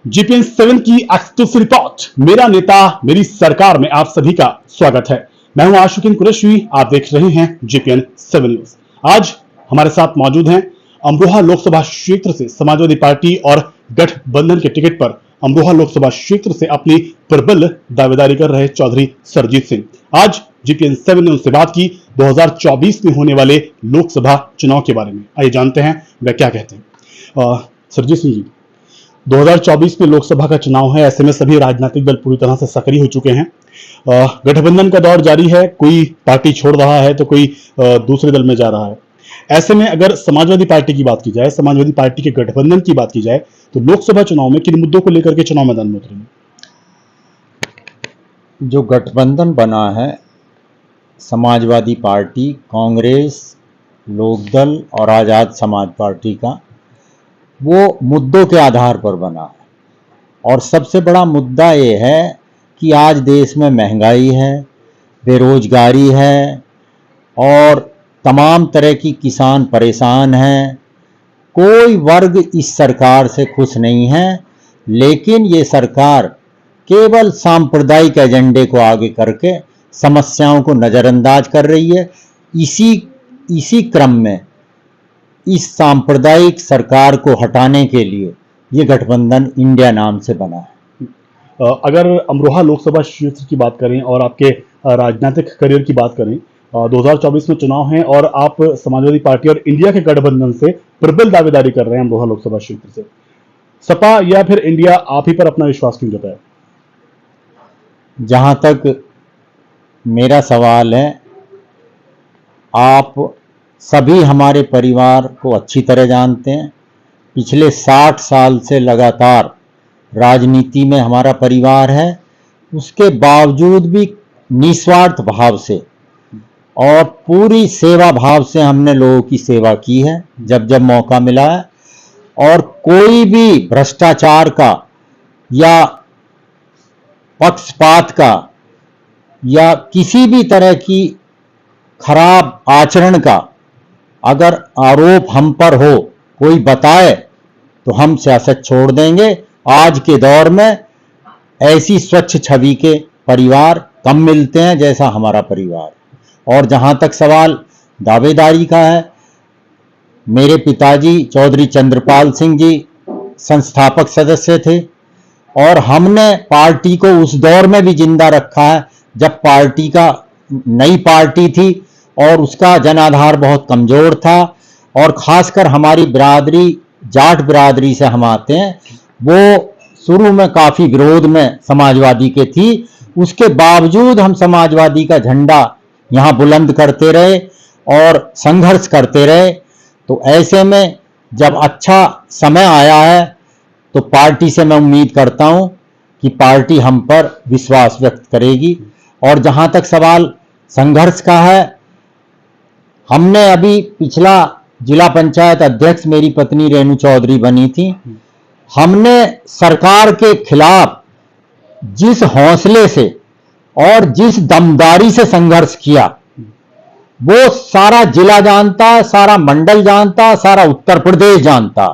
GPN 7 की exclusive report मेरा नेता मेरी सरकार में आप सभी का स्वागत है। मैं हूं आशुकीन कुरैशी, आप देख रहे हैं जीपीएन 7 न्यूज। आज हमारे साथ मौजूद हैं अमरोहा लोकसभा क्षेत्र से समाजवादी पार्टी और गठबंधन के टिकट पर अमरोहा लोकसभा क्षेत्र से अपनी प्रबल दावेदारी कर रहे चौधरी सरजीत सिंह। आज जीपीएन 7 ने उनसे बात की 2024 में होने वाले लोकसभा चुनाव के बारे में। आइए जानते हैं वे क्या कहते हैं। सरजीत सिंह जी, 2024 में लोकसभा का चुनाव है, ऐसे में सभी राजनीतिक दल पूरी तरह से सक्रिय हो चुके हैं। गठबंधन का दौर जारी है, कोई पार्टी छोड़ रहा है तो कोई दूसरे दल में जा रहा है। ऐसे में अगर समाजवादी पार्टी की बात की जाए, समाजवादी पार्टी के गठबंधन की बात की जाए, तो लोकसभा चुनाव में किन मुद्दों को लेकर के चुनाव मैदान में उतरेंगे? जो गठबंधन बना है समाजवादी पार्टी, कांग्रेस, लोकदल और आज़ाद समाज पार्टी का, वो मुद्दों के आधार पर बना है। और सबसे बड़ा मुद्दा ये है कि आज देश में महंगाई है, बेरोजगारी है और तमाम तरह की किसान परेशान हैं। कोई वर्ग इस सरकार से खुश नहीं है, लेकिन ये सरकार केवल सांप्रदायिक एजेंडे को आगे करके समस्याओं को नज़रअंदाज कर रही है। इसी क्रम में इस सांप्रदायिक सरकार को हटाने के लिए ये गठबंधन इंडिया नाम से बना है। अगर अमरोहा लोकसभा क्षेत्र की बात करें और आपके राजनीतिक करियर की बात करें, 2024 में चुनाव है और आप समाजवादी पार्टी और इंडिया के गठबंधन से प्रबल दावेदारी कर रहे हैं अमरोहा लोकसभा क्षेत्र से। सपा या फिर इंडिया, आप ही पर अपना विश्वास क्यों जताया? जहां तक मेरा सवाल है, आप सभी हमारे परिवार को अच्छी तरह जानते हैं। पिछले 60 साल से लगातार राजनीति में हमारा परिवार है। उसके बावजूद भी निस्वार्थ भाव से और पूरी सेवा भाव से हमने लोगों की सेवा की है जब जब मौका मिला है। और कोई भी भ्रष्टाचार का या पक्षपात का या किसी भी तरह की खराब आचरण का अगर आरोप हम पर हो, कोई बताए, तो हम सियासत छोड़ देंगे। आज के दौर में ऐसी स्वच्छ छवि के परिवार कम मिलते हैं जैसा हमारा परिवार। और जहां तक सवाल दावेदारी का है, मेरे पिताजी चौधरी चंद्रपाल सिंह जी संस्थापक सदस्य थे और हमने पार्टी को उस दौर में भी जिंदा रखा है जब पार्टी का नई पार्टी थी और उसका जनाधार बहुत कमजोर था। और खासकर हमारी बिरादरी, जाट बिरादरी से हम आते हैं, वो शुरू में काफ़ी विरोध में समाजवादी के थी। उसके बावजूद हम समाजवादी का झंडा यहाँ बुलंद करते रहे और संघर्ष करते रहे। तो ऐसे में जब अच्छा समय आया है तो पार्टी से मैं उम्मीद करता हूँ कि पार्टी हम पर विश्वास व्यक्त करेगी। और जहाँ तक सवाल संघर्ष का है, हमने अभी पिछला जिला पंचायत अध्यक्ष मेरी पत्नी रेणु चौधरी बनी थी। हमने सरकार के खिलाफ जिस हौसले से और जिस दमदारी से संघर्ष किया, वो सारा जिला जानता, सारा मंडल जानता, सारा उत्तर प्रदेश जानता।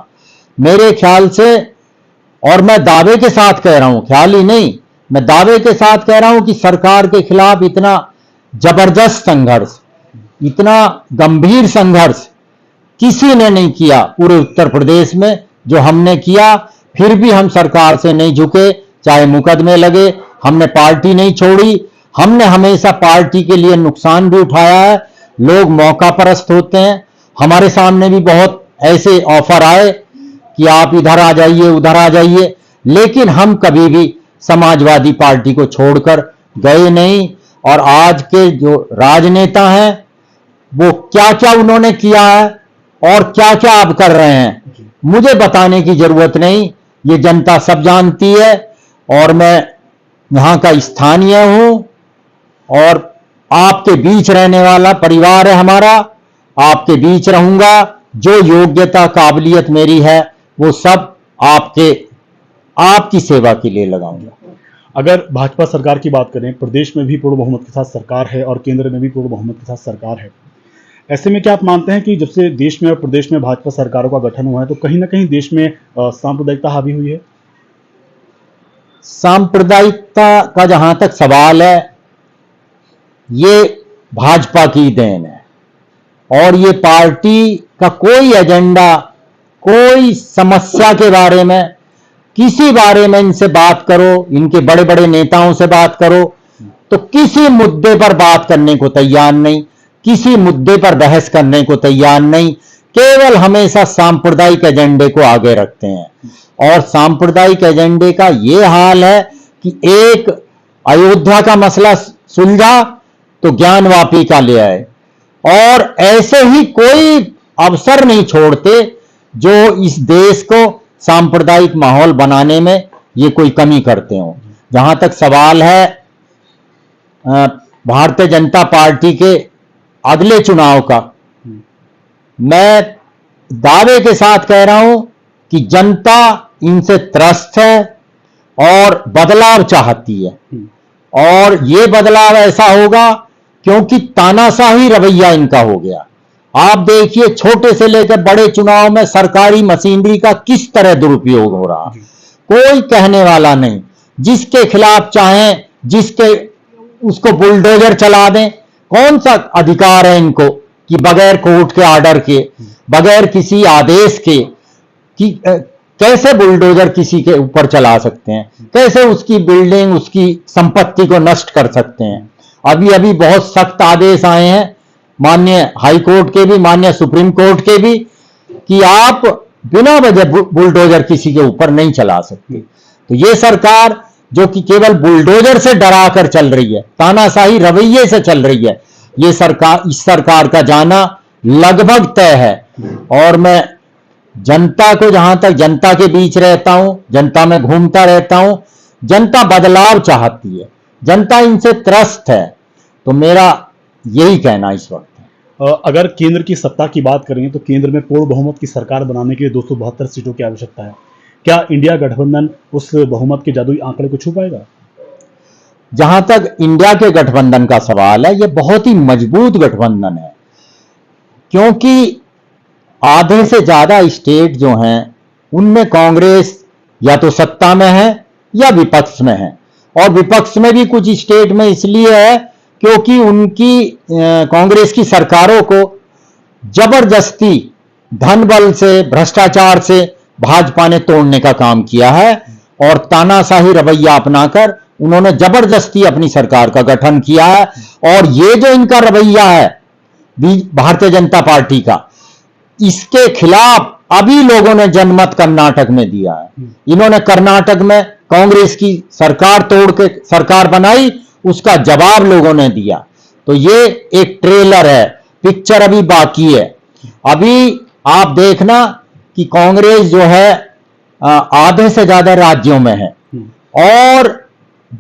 मेरे ख्याल से, और मैं दावे के साथ कह रहा हूं, ख्याल ही नहीं, मैं दावे के साथ कह रहा हूं कि सरकार के खिलाफ इतना जबरदस्त संघर्ष, इतना गंभीर संघर्ष किसी ने नहीं किया पूरे उत्तर प्रदेश में जो हमने किया। फिर भी हम सरकार से नहीं झुके, चाहे मुकदमे लगे, हमने पार्टी नहीं छोड़ी। हमने हमेशा पार्टी के लिए नुकसान भी उठाया है। लोग मौका परस्त होते हैं, हमारे सामने भी बहुत ऐसे ऑफर आए कि आप इधर आ जाइए, उधर आ जाइए, लेकिन हम कभी भी समाजवादी पार्टी को छोड़कर गए नहीं। और आज के जो राजनेता हैं, वो क्या क्या उन्होंने किया है और क्या क्या अब कर रहे हैं, मुझे बताने की जरूरत नहीं, ये जनता सब जानती है। और मैं यहाँ का स्थानीय हूँ और आपके बीच रहने वाला परिवार है हमारा, आपके बीच रहूंगा। जो योग्यता काबिलियत मेरी है वो सब आपकी सेवा के लिए लगाऊंगा। अगर भाजपा सरकार की बात करें, प्रदेश में भी पूर्ण बहुमत के साथ सरकार है और केंद्र में भी पूर्ण बहुमत के साथ सरकार है, ऐसे में क्या आप मानते हैं कि जब से देश में और प्रदेश में भाजपा सरकारों का गठन हुआ है तो कहीं ना कहीं देश में सांप्रदायिकता हावी हुई है? सांप्रदायिकता का जहां तक सवाल है, ये भाजपा की देन है और ये पार्टी का कोई एजेंडा, कोई समस्या के बारे में, किसी बारे में इनसे बात करो, इनके बड़े बड़े नेताओं से बात करो तो किसी मुद्दे पर बात करने को तैयार नहीं, किसी मुद्दे पर बहस करने को तैयार नहीं, केवल हमेशा सांप्रदायिक एजेंडे को आगे रखते हैं। और सांप्रदायिक एजेंडे का ये हाल है कि एक अयोध्या का मसला सुलझा तो ज्ञानवापी का ले आए, और ऐसे ही कोई अवसर नहीं छोड़ते जो इस देश को सांप्रदायिक माहौल बनाने में ये कोई कमी करते हो। जहां तक सवाल है भारतीय जनता पार्टी के अगले चुनाव का, मैं दावे के साथ कह रहा हूं कि जनता इनसे त्रस्त है और बदलाव चाहती है, और ये बदलाव ऐसा होगा क्योंकि तानाशाही रवैया इनका हो गया। आप देखिए, छोटे से लेकर बड़े चुनाव में सरकारी मशीनरी का किस तरह दुरुपयोग हो रहा, कोई कहने वाला नहीं। जिसके खिलाफ चाहें, जिसके उसको बुलडोजर चला दें। कौन सा अधिकार है इनको कि बगैर कोर्ट के ऑर्डर के, बगैर किसी आदेश के, कि कैसे बुलडोजर किसी के ऊपर चला सकते हैं, कैसे उसकी बिल्डिंग, उसकी संपत्ति को नष्ट कर सकते हैं। अभी अभी बहुत सख्त आदेश आए हैं माननीय हाई कोर्ट के भी, माननीय सुप्रीम कोर्ट के भी, कि आप बिना वजह बुलडोजर किसी के ऊपर नहीं चला सकते। तो ये सरकार जो कि केवल बुलडोजर से डरा कर चल रही है, तानाशाही रवैये से चल रही है, ये सरकार, इस सरकार का जाना लगभग तय है। और मैं जनता को, जहां तक जनता के बीच रहता हूं, जनता में घूमता रहता हूं, जनता बदलाव चाहती है, जनता इनसे त्रस्त है। तो मेरा यही कहना इस वक्त है। अगर केंद्र की सत्ता की बात करें तो केंद्र में पूर्ण बहुमत की सरकार बनाने के लिए 272 सीटों की आवश्यकता है। क्या इंडिया गठबंधन उस बहुमत के जादुई आंकड़े को छू पाएगा? जहां तक इंडिया के गठबंधन का सवाल है, यह बहुत ही मजबूत गठबंधन है, क्योंकि आधे से ज्यादा स्टेट जो हैं उनमें कांग्रेस या तो सत्ता में है या विपक्ष में है। और विपक्ष में भी कुछ स्टेट में इसलिए है क्योंकि उनकी कांग्रेस की सरकारों को जबरदस्ती धन बल से, भ्रष्टाचार से भाजपा ने तोड़ने का काम किया है, और तानाशाही रवैया अपनाकर उन्होंने जबरदस्ती अपनी सरकार का गठन किया है। और ये जो इनका रवैया है भारतीय जनता पार्टी का, इसके खिलाफ अभी लोगों ने जनमत कर्नाटक में दिया है। इन्होंने कर्नाटक में कांग्रेस की सरकार तोड़ के सरकार बनाई, उसका जवाब लोगों ने दिया। तो ये एक ट्रेलर है, पिक्चर अभी बाकी है। अभी आप देखना कि कांग्रेस जो है आधे से ज्यादा राज्यों में है, और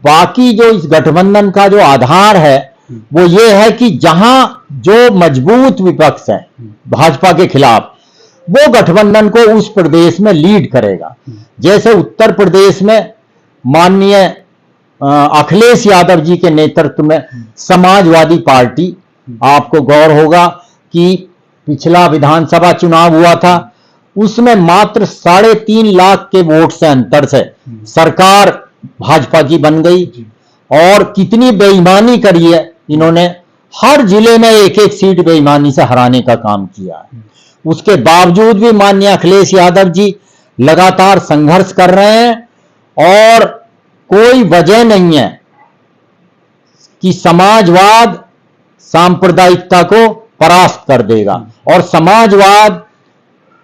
बाकी जो इस गठबंधन का जो आधार है वो ये है कि जहां जो मजबूत विपक्ष है भाजपा के खिलाफ, वो गठबंधन को उस प्रदेश में लीड करेगा। जैसे उत्तर प्रदेश में माननीय अखिलेश यादव जी के नेतृत्व में समाजवादी पार्टी, आपको गौर होगा कि पिछला विधानसभा चुनाव हुआ था, उसमें मात्र 3.5 लाख के वोट से अंतर से सरकार भाजपा की बन गई। और कितनी बेईमानी करी है इन्होंने, हर जिले में एक एक सीट बेईमानी से हराने का काम किया है। उसके बावजूद भी माननीय अखिलेश यादव जी लगातार संघर्ष कर रहे हैं, और कोई वजह नहीं है कि समाजवाद सांप्रदायिकता को परास्त कर देगा। और समाजवाद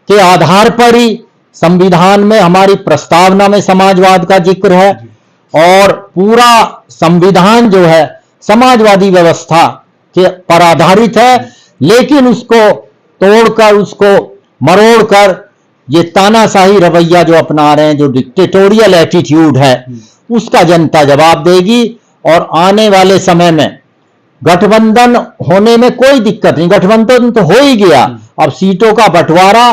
के आधार पर ही संविधान में, हमारी प्रस्तावना में समाजवाद का जिक्र है, और पूरा संविधान जो है समाजवादी व्यवस्था के पर आधारित है। लेकिन उसको तोड़कर, उसको मरोड़कर ये तानाशाही रवैया जो अपना रहे हैं, जो डिक्टेटोरियल एटीट्यूड है, उसका जनता जवाब देगी। और आने वाले समय में गठबंधन होने में कोई दिक्कत नहीं, गठबंधन तो हो ही गया। अब सीटों का बंटवारा,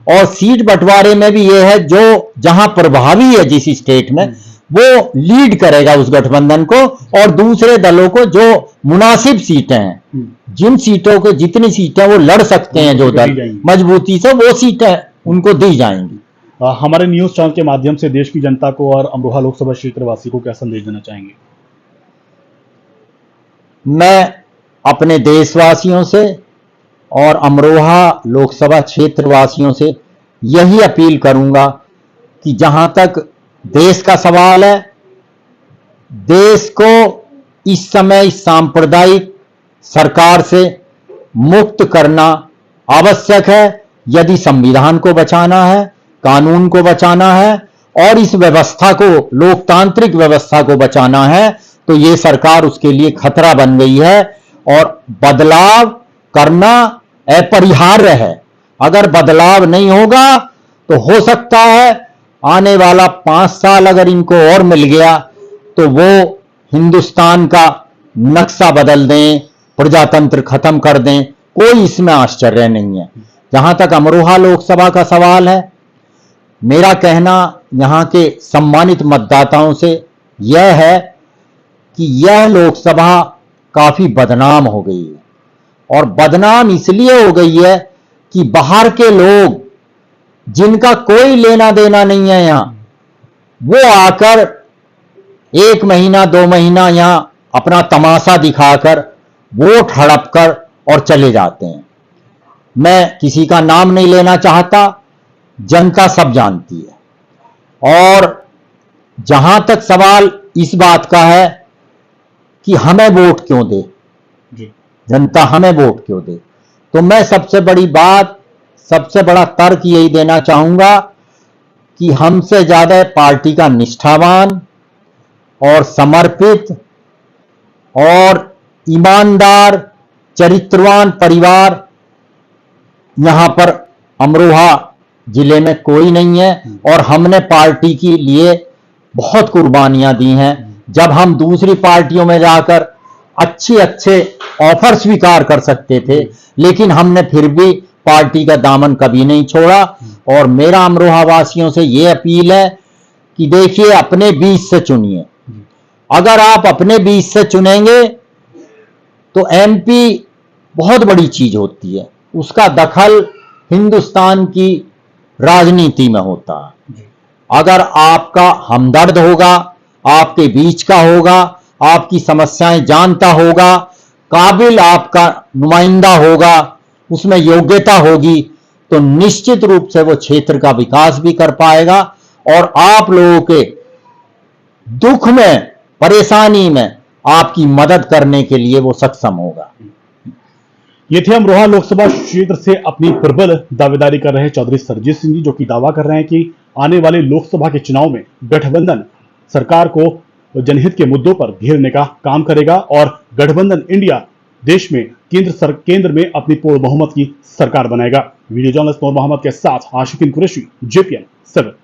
और सीट बंटवारे में भी यह है जो जहां प्रभावी है जिस स्टेट में, वो लीड करेगा उस गठबंधन को, और दूसरे दलों को जो मुनासिब सीटें हैं जिन सीटों के जितनी सीटें वो लड़ सकते हैं, जो दल मजबूती से, वो सीटें उनको दी जाएंगी। हमारे न्यूज चैनल के माध्यम से देश की जनता को और अमरोहा लोकसभा क्षेत्र वासी को क्या संदेश देना चाहेंगे? मैं अपने देशवासियों से और अमरोहा लोकसभा क्षेत्र वासियों से यही अपील करूंगा कि जहां तक देश का सवाल है, देश को इस समय सांप्रदायिक सरकार से मुक्त करना आवश्यक है। यदि संविधान को बचाना है, कानून को बचाना है और इस व्यवस्था को, लोकतांत्रिक व्यवस्था को बचाना है, तो ये सरकार उसके लिए खतरा बन गई है और बदलाव करना अपरिहार्य है। अगर बदलाव नहीं होगा तो हो सकता है आने वाला 5 साल अगर इनको और मिल गया तो वो हिंदुस्तान का नक्शा बदल दें, प्रजातंत्र खत्म कर दें, कोई इसमें आश्चर्य नहीं है। जहां तक अमरोहा लोकसभा का सवाल है, मेरा कहना यहां के सम्मानित मतदाताओं से यह है कि यह लोकसभा काफी बदनाम हो गई है, और बदनाम इसलिए हो गई है कि बाहर के लोग जिनका कोई लेना देना नहीं है यहां, वो आकर 1 महीना 2 महीना यहां अपना तमाशा दिखाकर वोट हड़प कर और चले जाते हैं। मैं किसी का नाम नहीं लेना चाहता, जनता सब जानती है। और जहां तक सवाल इस बात का है कि हमें वोट क्यों दे, जनता हमें वोट क्यों दे, तो मैं सबसे बड़ा तर्क यही देना चाहूंगा कि हमसे ज्यादा पार्टी का निष्ठावान और समर्पित और ईमानदार चरित्रवान परिवार यहां पर अमरोहा जिले में कोई नहीं है। और हमने पार्टी के लिए बहुत कुर्बानियां दी हैं। जब हम दूसरी पार्टियों में जाकर अच्छे ऑफर स्वीकार कर सकते थे, लेकिन हमने फिर भी पार्टी का दामन कभी नहीं छोड़ा। और मेरा अमरोहा वासियों से यह अपील है कि देखिए, अपने बीच से चुनिए। अगर आप अपने बीच से चुनेंगे तो एमपी बहुत बड़ी चीज होती है, उसका दखल हिंदुस्तान की राजनीति में होता है। अगर आपका हमदर्द होगा, आपके बीच का होगा, आपकी समस्याएं जानता होगा, काबिल आपका नुमाइंदा होगा, उसमें योग्यता होगी, तो निश्चित रूप से वो क्षेत्र का विकास भी कर पाएगा और आप लोगों के दुख में, परेशानी में आपकी मदद करने के लिए वो सक्षम होगा। ये थे अमरोहा लोकसभा क्षेत्र से अपनी प्रबल दावेदारी कर रहे चौधरी सरजीत सिंह जी, जो कि दावा कर रहे हैं कि आने वाले लोकसभा के चुनाव में गठबंधन सरकार को जनहित के मुद्दों पर घेरने का काम करेगा और गठबंधन इंडिया देश में केंद्र में अपनी पूर्ण बहुमत की सरकार बनाएगा। वीडियो जर्नलिस्ट नूर मोहम्मद के साथ आशिकीन कुरैशी, JPN 7।